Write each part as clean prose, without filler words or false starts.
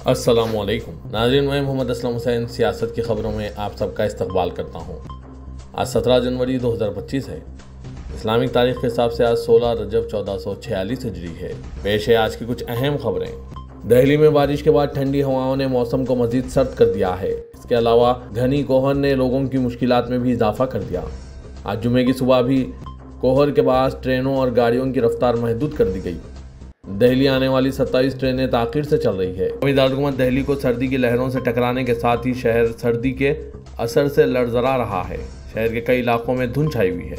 अस्सलामुअलैकुम नाज़रीन, मैं मोहम्मद असलम हुसैन सियासत की ख़बरों में आप सबका इस्तकबाल करता हूँ। आज 17 जनवरी 2025 है। इस्लामिक तारीख के हिसाब से आज 16 रजब 1446 हिजरी है। पेश है आज की कुछ अहम खबरें। दिल्ली में बारिश के बाद ठंडी हवाओं ने मौसम को मज़ीद सर्द कर दिया है। इसके अलावा घनी कोहर ने लोगों की मुश्किलात में भी इजाफा कर दिया। आज जुमे की सुबह भी कोहर के बाद ट्रेनों और गाड़ियों की रफ्तार महदूद कर दी गई। दिल्ली आने वाली 27 ट्रेनें ताख़ीर से चल रही है। कौमी दारकूमत दिल्ली को सर्दी की लहरों से टकराने के साथ ही शहर सर्दी के असर से लड़जड़ा रहा है। शहर के कई इलाकों में धुंध छाई हुई है।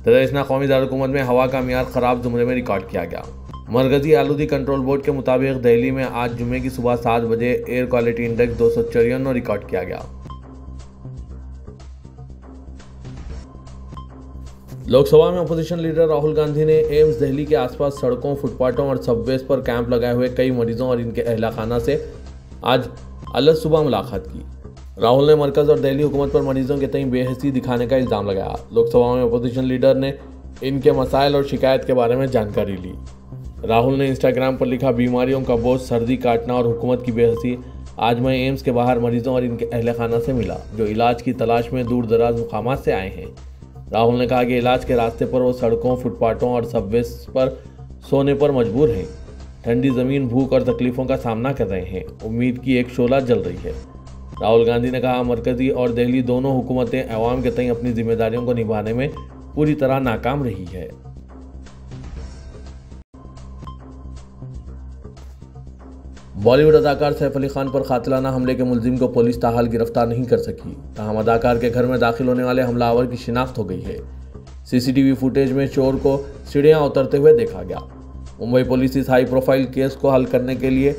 दरअसल कौमी दारकूमत में हवा का मियार ख़राब ज़ुमरे में रिकॉर्ड किया गया। मरकज़ी आलूदी कंट्रोल बोर्ड के मुताबिक दिल्ली में आज जुमे की सुबह 7 बजे एयर क्वालिटी इंडेक्स 254 रिकॉर्ड किया गया। लोकसभा में अपोजिशन लीडर राहुल गांधी ने एम्स दिल्ली के आसपास सड़कों, फुटपाथों और सबवेज पर कैंप लगाए हुए कई मरीजों और इनके अहला खाना से आज अलग सुबह मुलाकात की। राहुल ने मरकज़ और दिल्ली हुकूमत पर मरीजों के तई बेहसी दिखाने का इल्ज़ाम लगाया। लोकसभा में अपोजिशन लीडर ने इनके मसाइल और शिकायत के बारे में जानकारी ली। राहुल ने इंस्टाग्राम पर लिखा, बीमारियों का बोझ, सर्दी काटना और हुकूमत की बेहसी। आज मैं एम्स के बाहर मरीजों और इनके अहल खाना से मिला जो इलाज की तलाश में दूर दराज मुकामात से आए हैं। राहुल ने कहा कि इलाज के रास्ते पर वो सड़कों, फुटपाथों और सबवेज पर सोने पर मजबूर हैं। ठंडी ज़मीन, भूख और तकलीफ़ों का सामना कर रहे हैं। उम्मीद की एक शोला जल रही है। राहुल गांधी ने कहा, मरकज़ी और दिल्ली दोनों हुकूमतें अवाम के तई अपनी जिम्मेदारियों को निभाने में पूरी तरह नाकाम रही है। बॉलीवुड अदाकार सैफ अली खान पर कातिलाना हमले के मुलजिम को पुलिस ताहाल गिरफ्तार नहीं कर सकी। ताहम अदाकार के घर में दाखिल होने वाले हमलावर की शिनाख्त हो गई है। सीसीटीवी फुटेज में चोर को सीढ़ियां उतरते हुए देखा गया। मुंबई पुलिस इस हाई प्रोफाइल केस को हल करने के लिए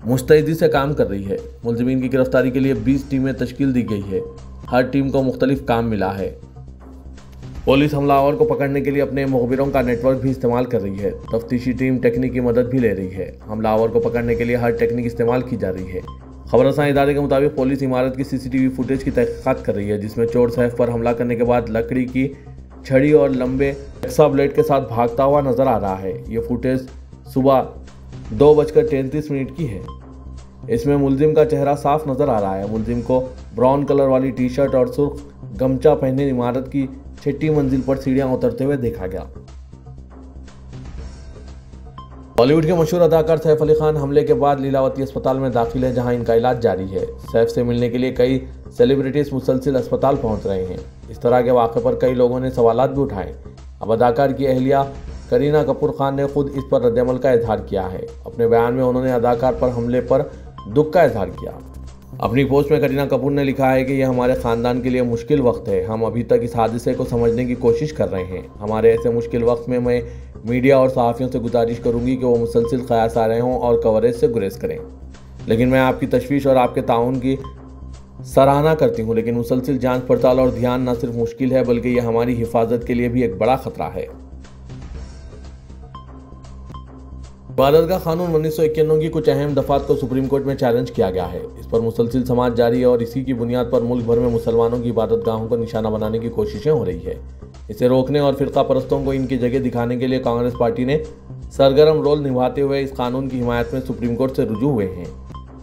मुस्तैदी से काम कर रही है। मुलजिमीन की गिरफ्तारी के लिए 20 टीमें तश्कील दी गई है। हर टीम को मुख्तलिफ काम मिला है। पुलिस हमलावर को पकड़ने के लिए अपने मुखबिरों का नेटवर्क भी इस्तेमाल कर रही है। तफ्तीशी टीम टेक्निक की मदद भी ले रही है। हमलावर को पकड़ने के लिए हर टेक्निक इस्तेमाल की जा रही है। खबरसां इदारे के मुताबिक पुलिस इमारत की सीसीटीवी फुटेज की तहकीकात कर रही है, जिसमें चोर सैफ पर हमला करने के बाद लकड़ी की छड़ी और लंबे एक्सा ब्लेड के साथ भागता हुआ नजर आ रहा है। ये फुटेज सुबह 2:33 की है। इसमें मुलजिम का चेहरा साफ नजर आ रहा है। मुलजिम को ब्राउन कलर वाली टी शर्ट और सुर्ख गमछा पहने इमारत की 6ठी मंजिल पर सीढ़ियां उतरते हुए देखा गया। बॉलीवुड के मशहूर अदाकार सैफ अली खान हमले के बाद लीलावती अस्पताल में दाखिल है, जहां इनका इलाज जारी है। सैफ से मिलने के लिए कई सेलिब्रिटीज मुसलसिल अस्पताल पहुंच रहे हैं। इस तरह के वाक़े पर कई लोगों ने सवालात भी उठाए। अब अदाकार की अहलिया करीना कपूर खान ने खुद इस पर रद्दअमल का इजहार किया है। अपने बयान में उन्होंने अदाकार पर हमले पर दुख का इजहार किया। अपनी पोस्ट में करीना कपूर ने लिखा है कि यह हमारे ख़ानदान के लिए मुश्किल वक्त है। हम अभी तक इस हादसे को समझने की कोशिश कर रहे हैं। हमारे ऐसे मुश्किल वक्त में मैं मीडिया और सहाफ़ियों से गुजारिश करूंगी कि वो मुसलसिल क़यास आ रहे हों और कवरेज से गुरेज करें। लेकिन मैं आपकी तशवीश और आपके ताउन की सराहना करती हूँ। लेकिन मुसलसिल जाँच पड़ताल और ध्यान न सिर्फ मुश्किल है, बल्कि यह हमारी हिफाजत के लिए भी एक बड़ा ख़तरा है। इबादतगाह कानून 1991 की कुछ अहम दफात को सुप्रीम कोर्ट में चैलेंज किया गया है। इस पर मुसलसिल समाज जारी है और इसी की बुनियाद पर मुल्क भर में मुसलमानों की इबादतगाहों को निशाना बनाने की कोशिशें हो रही है। इसे रोकने और फिरका परस्तों को इनकी जगह दिखाने के लिए कांग्रेस पार्टी ने सरगर्म रोल निभाते हुए इस कानून की हिमायत में सुप्रीम कोर्ट से रुजू हुए हैं।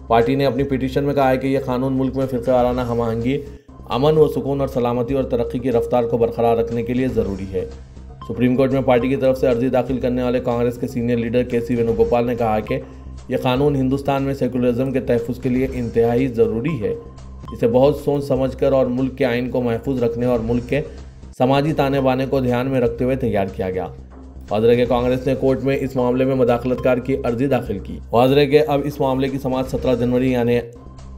पार्टी ने अपनी पिटीशन में कहा है कि यह कानून मुल्क में फिरकावाराना हमआहंगी, अमन व सुकून और सलामती और तरक्की की रफ्तार को बरकरार रखने के लिए ज़रूरी है। सुप्रीम कोर्ट में पार्टी की तरफ से अर्जी दाखिल करने वाले कांग्रेस के सीनियर लीडर के.सी. वेणुगोपाल ने कहा कि यह कानून हिंदुस्तान में सेकुलरिज्म के तहफ़्फ़ुज़ के लिए इंतहाई ज़रूरी है। इसे बहुत सोच समझकर और मुल्क के आइन को महफूज रखने और मुल्क के समाजी ताने बाने को ध्यान में रखते हुए तैयार किया गया। वाज़ेह के कांग्रेस ने कोर्ट में इस मामले में मुदाखलतकार की अर्जी दाखिल की। वाज़ेह के अब इस मामले की समाअत 17 जनवरी यानी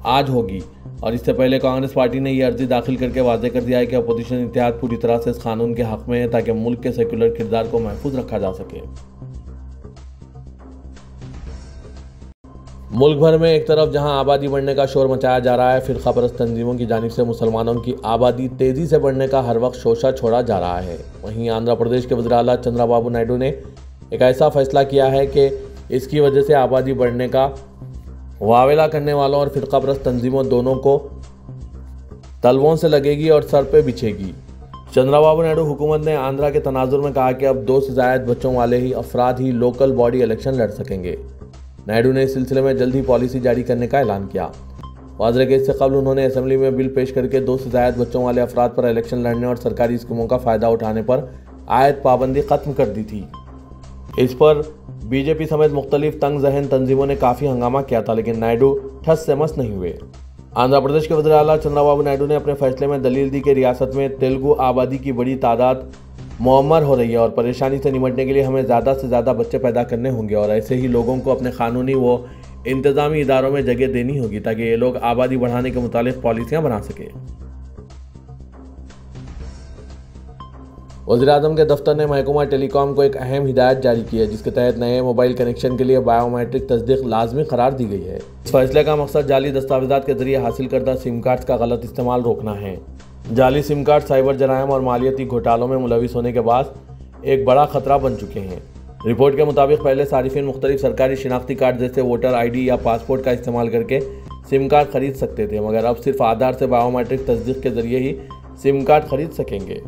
आज होगी और इससे पहले कांग्रेस पार्टी ने यह अर्जी दाखिल करके वाज़ेह कर दिया है कि अपोजिशन इत्तेहाद पूरी तरह से इस कानून के हक़ में है ताकि मुल्क के सेकुलर किरदार को महफूज रखा जा सके। मुल्क भर में एक तरफ जहां आबादी बढ़ने का शोर मचाया जा रहा है, फिरका परस्त तंजीमों की जानिब से मुसलमानों की आबादी तेज़ी से बढ़ने का हर वक्त शोशा छोड़ा जा रहा है। वहीं आंध्र प्रदेश के वज़ीर आला चंद्रबाबू नायडू ने एक ऐसा फैसला किया है कि इसकी वजह से आबादी बढ़ने का वावेला करने वालों और फिरका परस्त तंजीमों दोनों को तलवों से लगेगी और सर पे बिछेगी। चंद्रबाबू नायडू हुकूमत ने आंध्रा के तनाजुर में कहा कि अब 2 से ज़ायद बच्चों वाले ही अफराद ही लोकल बॉडी इलेक्शन लड़ सकेंगे। नायडू ने इस सिलसिले में जल्द ही पॉलिसी जारी करने का ऐलान किया। वाज़ेह कि इससे कबल उन्होंने असेंबली में बिल पेश करके 2 से ज़ायद बच्चों वाले अफराद पर इलेक्शन लड़ने और सरकारी स्कीमों का फ़ायदा उठाने पर आयत पाबंदी खत्म कर दी थी। इस पर बीजेपी समेत मुख्तलिफ तंग ज़हन तंजीमों ने काफ़ी हंगामा किया था, लेकिन नायडू ठस से मस नहीं हुए। आंध्र प्रदेश के वज़ीर आला चंद्रबाबू नायडू ने अपने फैसले में दलील दी कि रियासत में तेलुगु आबादी की बड़ी तादाद मुअम्मर हो रही है और परेशानी से निपटने के लिए हमें ज़्यादा से ज़्यादा बच्चे पैदा करने होंगे और ऐसे ही लोगों को अपने कानूनी व इंतज़ामी इदारों में जगह देनी होगी ताकि ये लोग आबादी बढ़ाने के मुतालिक पॉलिसियाँ बना सके। वज़ीर-ए-आज़म के दफ्तर ने महकमा टेलीकॉम को एक अहम हिदायत जारी की है, जिसके तहत नए मोबाइल कनेक्शन के लिए बायोमेट्रिक तस्दीक लाजमी करार दी गई है। इस फैसले का मकसद जाली दस्तावेजात के जरिए हासिल करदा सिम कार्ड्स का गलत इस्तेमाल रोकना है। जाली सिम कार्ड साइबर जराइम और मालियाती घोटालों में मुलविस होने के बाद एक बड़ा खतरा बन चुके हैं। रिपोर्ट के मुताबिक पहले सारिफिन मुख्तलिफ सरकारी शिनाख्ती कार्ड जैसे वोटर ID या पासपोर्ट का इस्तेमाल करके सिम कार्ड खरीद सकते थे, मगर अब सिर्फ आधार से बायोमेट्रिक तस्दीक के जरिए ही सिम कार्ड खरीद सकेंगे।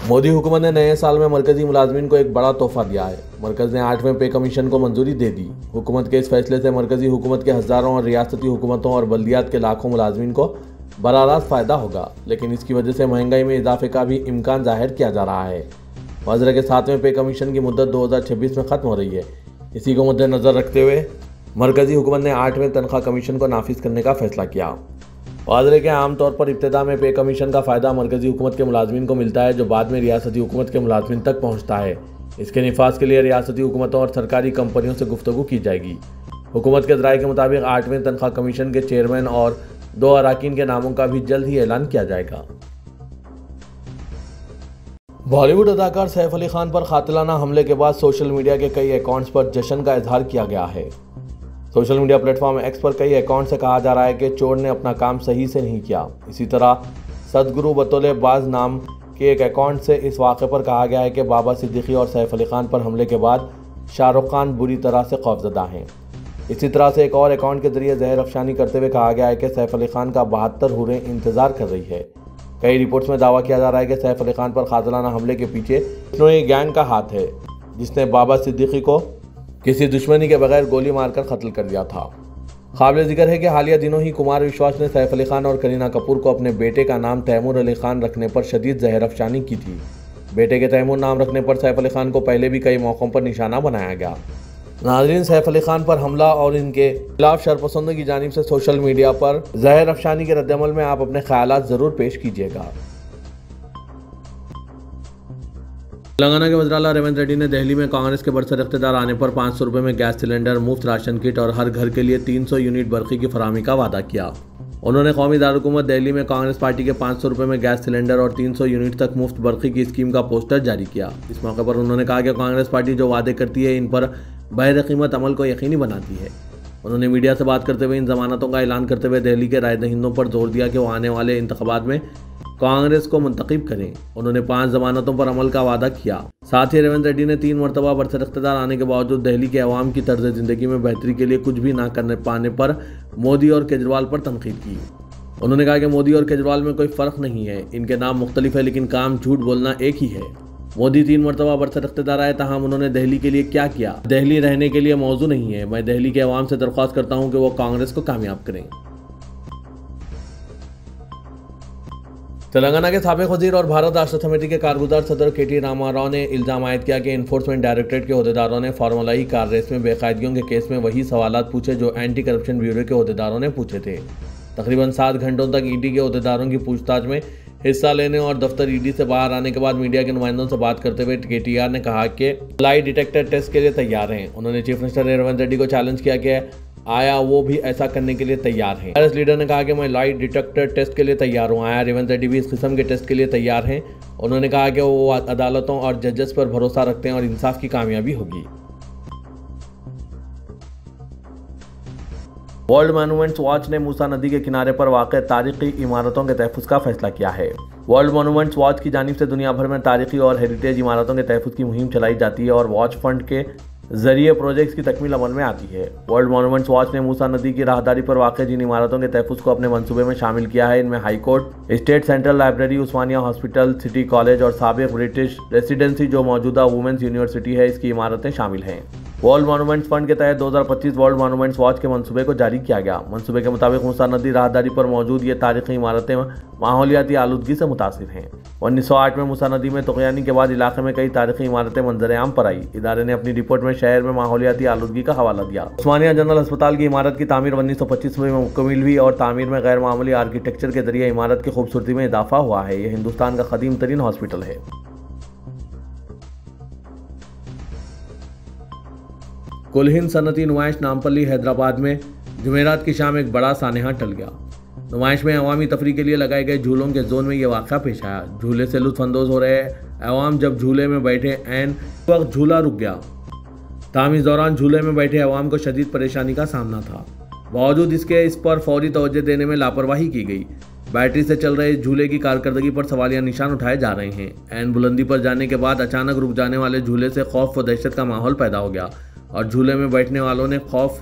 मोदी हुकूमत ने नए साल में मरकजी मुलाजमीन को एक बड़ा तोहफा दिया है। मरकज़ ने 8वें पे कमीशन को मंजूरी दे दी। हुकूमत के इस फैसले से मरकजी हुकूमत के हज़ारों और रियासती हुकूमतों और बल्दियात के लाखों मुलाजमीन को बरारास्त फ़ायदा होगा, लेकिन इसकी वजह से महंगाई में इजाफे का भी इम्कान जाहिर किया जा रहा है। वाज़ेह के 7वें पे कमीशन की मुद्दत 2026 में ख़त्म हो रही है। इसी को मद्देनज़र रखते हुए मरकजी हुकूमत ने 8वें तनख्वाह कमीशन को नाफिज करने का फैसला किया। वाज़ेह के आमतौर पर इब्तिदा में पे कमीशन का फ़ायदा मरकजी हुकूमत के मुलाजमीन को मिलता है, जो बाद में रियासती हुकूमत के मुलाजमीन तक पहुँचता है। इसके निफाज के लिए रियासती हुकूमतों और सरकारी कंपनियों से गुफ्तगू की जाएगी। हुकूमत के ज़राए के मुताबिक 8वें तनख्वाह कमीशन के चेयरमैन और 2 अरकान के नामों का भी जल्द ही ऐलान किया जाएगा। बॉलीवुड अदाकार सैफ अली खान पर कातिलाना हमले के बाद सोशल मीडिया के कई अकाउंट्स पर जश्न का इजहार किया गया है। सोशल मीडिया प्लेटफॉर्म एक्स पर कई अकाउंट से कहा जा रहा है कि चोर ने अपना काम सही से नहीं किया। इसी तरह सदगुरु बतौले बाज नाम के एक अकाउंट से इस वाक़े पर कहा गया है कि बाबा सिद्दीकी और सैफ अली खान पर हमले के बाद शाहरुख खान बुरी तरह से खौफजदा हैं। इसी तरह से एक और अकाउंट के जरिए जहर अफशानी करते हुए कहा गया है कि सैफ अली खान का 72 हुरें इंतजार कर रही है। कई रिपोर्ट्स में दावा किया जा रहा है कि सैफ अली खान पर कातिलाना हमले के पीछे बिश्नोई गैंग का हाथ है, जिसने बाबा सिद्दीकी को किसी दुश्मनी के बगैर गोली मारकर कत्ल कर दिया था। काबिल जिक्र है कि हालिया दिनों ही कुमार विश्वास ने सैफ अली खान और करीना कपूर को अपने बेटे का नाम तैमूर अली खान रखने पर शदीद जहर अफशानी की थी। बेटे के तैमूर नाम रखने पर सैफ अली खान को पहले भी कई मौक़ों पर निशाना बनाया गया। नाज़रीन, सैफ अली खान पर हमला और इनके खिलाफ शरपसंदों की जानिब से सोशल मीडिया पर जहर अफशानी के रद्दअमल में आप अपने ख्यालात ज़रूर पेश कीजिएगा। तेलंगाना के वज़ीर आला रेवंत रेड्डी ने दिल्ली में कांग्रेस के बरसर इख्तिदार आने पर 500 रुपये में गैस सिलेंडर, मुफ्त राशन किट और हर घर के लिए 300 यूनिट बरक़ी की फराहमी का वादा किया। उन्होंने कौमी दारुलहुकूमत दिल्ली में कांग्रेस पार्टी के 500 रुपये में गैस सिलेंडर और 300 यूनिट तक मुफ्त बरक़ी की स्कीम का पोस्टर जारी किया। इस मौके पर उन्होंने कहा कि कांग्रेस पार्टी जो वादे करती है इन पर बहर कीमत अमल को यकीनी बनाती है। उन्होंने मीडिया से बात करते हुए इन जमानतों का ऐलान करते हुए दिल्ली के राय दहिंदों पर जोर दिया कि वो आने वाले इंतखाबात में कांग्रेस को मुंतखब करें। उन्होंने 5 जमानतों पर अमल का वादा किया। साथ ही रेवंत रेड्डी ने 3 मरतबा बरसर इख्तिदार आने के बावजूद दिल्ली के अवाम की तर्ज ज़िंदगी में बेहतरी के लिए कुछ भी ना करने पाने पर मोदी और केजरीवाल पर तनकीद की। उन्होंने कहा कि मोदी और केजरीवाल में कोई फ़र्क नहीं है, इनके नाम मुख्तलिफ है लेकिन काम झूठ बोलना एक ही है। मोदी 3 मरतबा बरसर इख्तिदार आए, तहम उन्होंने दिल्ली के लिए क्या किया? दिल्ली रहने के लिए मौजू नहीं है। मैं दिल्ली के अवाम से दरख्वास्त करता हूँ कि वो कांग्रेस को कामयाब करें। तेलंगाना के साबिक वजीर और भारत राष्ट्र समिति के कारगुजार सदर KT रामाराव ने इल्ज़ाम आयद किया कि इन्फोर्समेंट डायरेक्टरेट के अहदेदारों ने फार्मूलाई कार रेस में बेकायदगियों के केस में वही सवालात पूछे जो एंटी करप्शन ब्यूरो के अहदेदारों ने पूछे थे। तकरीबन 7 घंटों तक ED के अहदेदारों की पूछताछ में हिस्सा लेने और दफ्तर ED से बाहर आने के बाद मीडिया के नुमाइंदों से बात करते हुए KTR ने कहा कि लाई डिटेक्टर टेस्ट के लिए तैयार हैं। उन्होंने चीफ मिनिस्टर रेवंत रेड्डी को चैलेंज किया कि आया वो भी ऐसा करने के लिए तैयार हैं। कांग्रेस लीडर ने कहा कि मैं लाई डिटेक्टर टेस्ट के लिए तैयार हूँ। आया रेवंत रेड्डी भी इस किस्म के टेस्ट के लिए तैयार हैं। उन्होंने कहा कि वो अदालतों और जजेस पर भरोसा रखते हैं और इंसाफ की कामयाबी होगी। वर्ल्ड मॉन्यूमेंट्स वॉच ने मूसा नदी के किनारे पर वाक़ तारीखी इमारतों के तहफ़्फ़ुज़ का फैसला किया है। वर्ल्ड मॉन्यूमेंट्स वॉच की जानिब से दुनिया भर में तारीखी और हेरिटेज इमारतों के तहफ़्फ़ुज़ की मुहिम चलाई जाती है और वॉच फंड के जरिए प्रोजेक्ट्स की तकमील अमल में आती है। वर्ल्ड मॉन्यूमेंट्स वॉच ने मूसा नदी की राहदारी पर वाक़ जिन इमारतों के तहफ़्फ़ुज़ को अपने मंसूबे में शामिल किया है, इनमें high court, state central library, Osmania hospital, city college और साबिक़ ब्रिटिश रेसिडेंसी जो मौजूदा वुमेंस यूनिवर्सिटी है, इसकी इमारतें शामिल हैं। वर्ल्ड मॉन्यूमेंट्स फंड के तहत 2025 वर्ल्ड मॉन्यूमेंट्स वॉच के मंसूबे को जारी किया गया। मंसूबे के मुताबिक मूसा नदी राहदारी पर मौजूद ये तारीखी इमारतें माहौलियाती आलूदगी से मुतासिर हैं। 1908 में मूसा नदी में तुग़यानी के बाद इलाके में कई तारीखी इमारतें मंजर-ए-आम पर आई। इदारे ने अपनी रिपोर्ट में शहर में माहौलियाती आलूदगी का हवाला दिया। उस्मानिया जनरल अस्पताल की इमारत की तामीर 1925 में मुकम्मिल हुई और तामीर में गैर मामूली आर्किटेक्चर के जरिए इमारत की खूबसूरती में इजाफा हुआ है। यह हिंदुस्तान का कदीम तरीन हॉस्पिटल है। कुल हिंद सनती नुमाइश नामपल्ली हैदराबाद में जुमेरात की शाम एक बड़ा सानहा टल गया। नुमाइश में अवामी तफरी के लिए लगाए गए झूलों के जोन में यह वाक़ा पेश आया। झूले से लुत्फ़अंदोज़ हो रहे अवाम जब झूले में बैठे ऐन वक्त झूला रुक गया। ताम इस दौरान झूले में बैठे अवाम को शदीद परेशानी का सामना था। बावजूद इसके इस पर फौरी तवज्जो देने में लापरवाही की गई। बैटरी से चल रहे झूले की कारकर्दगी पर सवालिया निशान उठाए जा रहे हैं। ऐन बुलंदी पर जाने के बाद अचानक रुक जाने वाले झूले से खौफ व दहशत का माहौल पैदा हो गया और झूले में बैठने वालों ने खौफ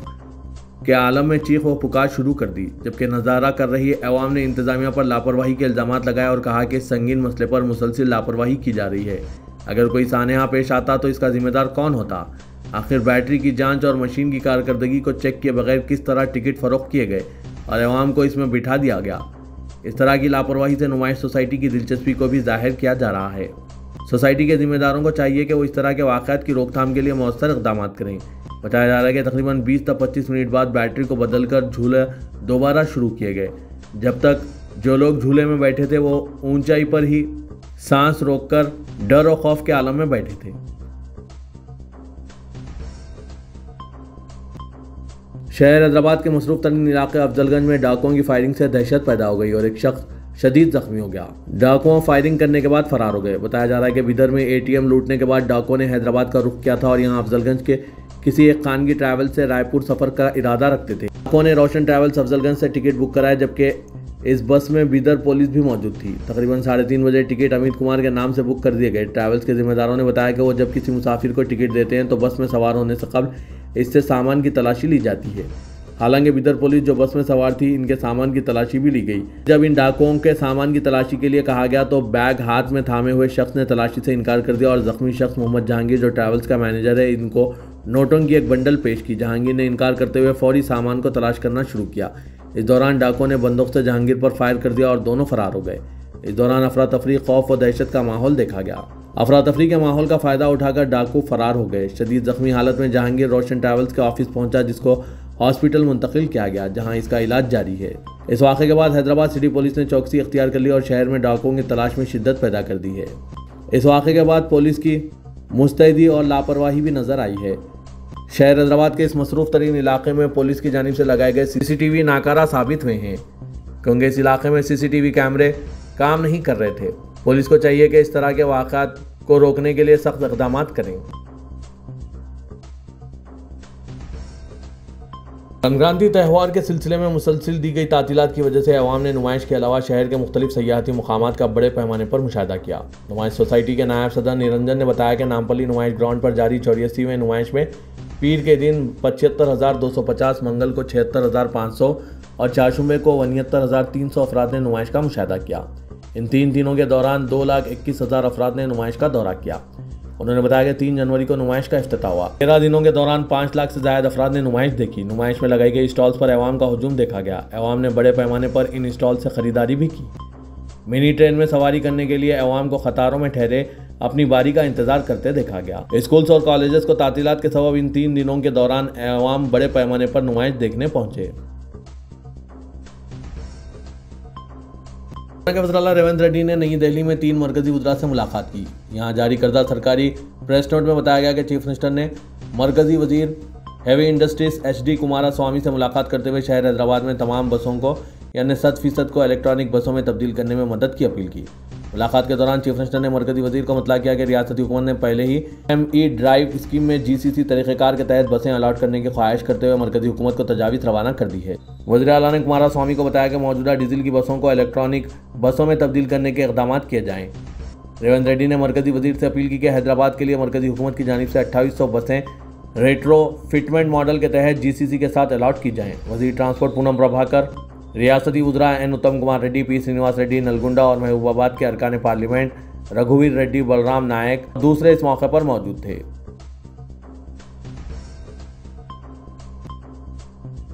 के आलम में चीख व पुकार शुरू कर दी, जबकि नज़ारा कर रही अवाम ने इंतज़ामिया पर लापरवाही के इल्ज़ामात लगाए और कहा कि इस संगीन मसले पर मुसलसिल लापरवाही की जा रही है। अगर कोई सानहा पेश आता तो इसका जिम्मेदार कौन होता? आखिर बैटरी की जांच और मशीन की कारकर्दगी को चेक किए बगैर किस तरह टिकट फ़रोख्त किए गए और अवाम को इसमें बिठा दिया गया? इस तरह की लापरवाही से नुमाइश सोसाइटी की दिलचस्पी को भी जाहिर किया जा रहा है। सोसाइटी के जिम्मेदारों को चाहिए कि वो इस तरह के वाक़यात की रोकथाम के लिए मौसर इक़दाम करें। बताया जा रहा है कि तकरीबन 20 से 25 मिनट बाद बैटरी को बदलकर झूले दोबारा शुरू किए गए। जब तक जो लोग झूले में बैठे थे वो ऊंचाई पर ही सांस रोककर डर और खौफ के आलम में बैठे थे। शहर हैदराबाद के मसरूफ तरीन इलाके अफजलगंज में डाकुओं की फायरिंग से दहशत पैदा हो गई और एक शख्स शदीद जख्मी हो गया। डाकुओं फायरिंग करने के बाद फरार हो गए। बताया जा रहा है कि बिदर में ATM लूटने के बाद डाकुओं ने हैदराबाद का रुख किया था और यहाँ अफजलगंज के किसी एक खानगी ट्रैवल से रायपुर सफ़र का इरादा रखते थे। डाकुओं ने रोशन ट्रैवल्स अफजलगंज से टिकट बुक कराया, जबकि इस बस में बिदर पुलिस भी मौजूद थी। तकरीबन 3:30 बजे टिकट अमित कुमार के नाम से बुक कर दिए गए। ट्रैवल्स के जिम्मेदारों ने बताया कि वो जब किसी मुसाफिर को टिकट देते हैं तो बस में सवार होने से कबल इससे सामान की तलाशी ली जाती है। हालांकि बिदर पुलिस जो बस में सवार थी, इनके सामान की तलाशी भी ली गई। जब इन डाकुओं के सामान की तलाशी के लिए कहा गया तो बैग हाथ में थामे हुए शख्स ने तलाशी से इनकार कर दिया और जख्मी शख्स मोहम्मद जहांगीर जो ट्रैवल्स का मैनेजर है, इनको नोटों की एक बंडल पेश की। जहांगीर ने इनकार करते हुए फौरी सामान को तलाश करना शुरू किया। इस दौरान डाकुओं ने बंदूक से जहांगीर पर फायर कर दिया और दोनों फरार हो गए। इस दौरान अफरा तफरी, खौफ व दहशत का माहौल देखा गया। अफरा तफरी के माहौल का फ़ायदा उठाकर डाकू फरार हो गए। शदीद जख्मी हालत में जहांगीर रोशन ट्रैवल्स के ऑफिस पहुंचा, जिसको हॉस्पिटल मुंतकिल किया गया, जहां इसका इलाज जारी है। इस वाक़े के बाद हैदराबाद सिटी पुलिस ने चौकसी इख्तियार कर ली और शहर में डाकुओं की तलाश में शिद्दत पैदा कर दी है। इस वाक़े के बाद पुलिस की मुस्तैदी और लापरवाही भी नजर आई है। शहर हैदराबाद के इस मसरूफ तरीन इलाके में पुलिस की जानिब से लगाए गए CCTV नाकारा साबित हुए हैं, क्योंकि इस इलाके में CCTV कैमरे काम नहीं कर रहे थे। पुलिस को चाहिए कि इस तरह के वाक़यात को रोकने के लिए सख्त इक़दाम करें। संक्रांति त्यौहार के सिलसिले में मुसलसिल दी गई तातीलात की वजह से अवाम ने नुमाइश के अलावा शहर के मुख्तलिफ सयाहती मुकामात का बड़े पैमाने पर मुशाहिदा किया। नुमाइश सोसाइटी के नायब सदर निरंजन ने बताया कि नामपल्ली नुमाइश ग्राउंड पर जारी 84वें नुमाइश में पीर के दिन 75,250, मंगल को 76,500 और चारशुमे को 79,300 अफराद ने नुमाइश का मुशाहिदा किया। इन 3 दिनों के दौरान 2,21,000 अफराद ने नुमाइश का दौरा किया। उन्होंने बताया कि 3 जनवरी को नुमाइश का इफ्तिताह हुआ। 13 दिनों के दौरान 5 लाख से ज़्यादा अफराद ने नुमाइश देखी। नुमाइश में लगाई गई स्टॉल्स पर अवाम का हुजूम देखा गया। अवाम ने बड़े पैमाने पर इन स्टॉल से ख़रीदारी भी की। मिनी ट्रेन में सवारी करने के लिए अवाम को कतारों में ठहरे अपनी बारी का इंतजार करते देखा गया। स्कूल्स और कॉलेजेस को तातीलात के सबब इन 3 दिनों के दौरान अवाम बड़े पैमाने पर नुमाइश देखने पहुंचे। वज़ीर रेवंत रेड्डी ने नई दिल्ली में 3 मरकजी वज़रा से मुलाकात की। यहाँ जारी करदा सरकारी प्रेस नोट में बताया गया कि चीफ मिनिस्टर ने मरकजी वजीर हैवी इंडस्ट्रीज HD कुमारास्वामी से मुलाकात करते हुए शहर हैदराबाद में तमाम बसों को यानी 100% को इलेक्ट्रॉनिक बसों में तब्दील करने में मदद की अपील की। मुलाकात के दौरान चीफ मिनिस्टर ने मरकजी वजीर को मतला किया कि रियासती हुकूमत ने पहले ही ME ड्राइव स्कीम में GCC तरीक़ेकार के तहत बसें अलाट करने की ख्वाहिश करते हुए मरकजी हुकूमत को तजावीज़ रवाना कर दी है। वज़ीर आला ने कुमारास्वामी को बताया कि मौजूदा डीजल की बसों को इलेक्ट्रॉनिक बसों में तब्दील करने के इक़दाम किए जाएँ। रेवंत रेड्डी ने मरकजी वजीर से अपील की कि हैदराबाद के लिए मरकजी हुकूमत की जानिब से 2800 बसें रेट्रो फिटमेंट मॉडल के तहत जीसीसी के साथ अलॉट की जाएं। वजीर ट्रांसपोर्ट पूनम प्रभाकर, रियासती उजरा एन उत्तम कुमार रेड्डी, पी श्रीनिवास रेड्डी, नलगुंडा और महबूबाबाद के अरकान पार्लियामेंट रघुवीर रेड्डी, बलराम नायक दूसरे इस मौके पर मौजूद थे।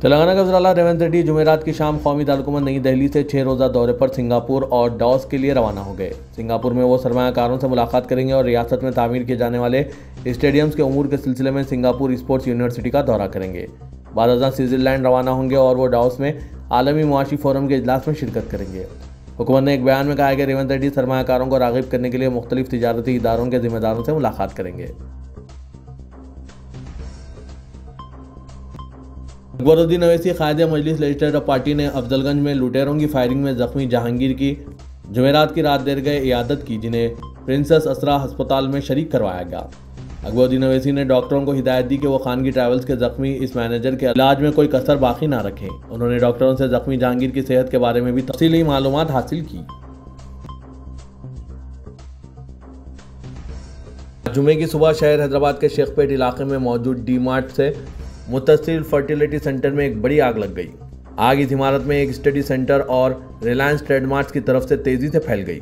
तेलंगाना के वज़ीर-ए-आला रेवंत रेड्डी जुमेरात की शाम कौमी दारकूमत नई दिल्ली से 6 रोज़ा दौरे पर सिंगापुर और डॉस के लिए रवाना हो गए। सिंगापुर में वो सरमायाकारों से मुलाकात करेंगे और रियासत में तामीर किए जाने वाले स्टेडियम्स के उमूर के सिलसिले में सिंगापुर स्पोर्ट्स यूनिवर्सिटी का दौरा करेंगे। बाद अज़ां स्विट्ज़रलैंड रवाना होंगे और वो डॉस में आलमी मुआशी फोरम के इजलास में शिरकत करेंगे। हुकूमत ने एक बयान में कहा है कि रेवंत रेड्डी सरमायाकारों को राग़िब करने के लिए मुख्तलिफ तिजारती इदारों के जिम्मेदारों से मुलाकात करेंगे। अकबरुद्दीन अवैसी क़ायदे मजलिस लेजिस्लेटिव पार्टी ने अफजलगंज में लुटेरों की फायरिंग में जख्मी जहांगीर की जुमेरात की रात देर गए इयादत की, जिन्हें प्रिंसेस असरा अस्पताल में शरीक करवाया गया। अकबरुद्दीन अवैसी ने डॉक्टरों को हिदायत दी कि वो खानगी ट्रैवल्स के जख्मी इस मैनेजर के इलाज में कोई कसर बाकी ना रखें। उन्होंने डॉक्टरों से जख्मी जहांगीर की सेहत के बारे में भी तफसीली मालूमात हासिल की। जुमे की सुबह शहर हैदराबाद के शेखपेट इलाके में मौजूद डी मार्ट से मुत्तसिल फर्टिलिटी सेंटर में एक बड़ी आग लग गई। आग इस इमारत में एक स्टडी सेंटर और रिलायंस ट्रेडमार्ट्स की तरफ से तेजी से फैल गई।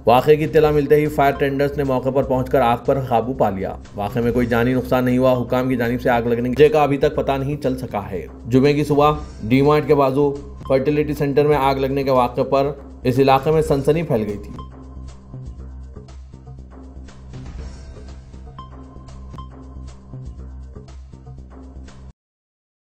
वाक़े की इत्तला मिलते ही फायर टेंडर्स ने मौके पर पहुंचकर आग पर काबू पा लिया। वाक़े में कोई जानी नुकसान नहीं हुआ। हुकाम की जानिब से आग लगने की वजह का अभी तक पता नहीं चल सका है। जुमे की सुबह डी मार्ट के बाजू फर्टिलिटी सेंटर में आग लगने के वाक़े पर इस इलाके में सनसनी फैल गई थी।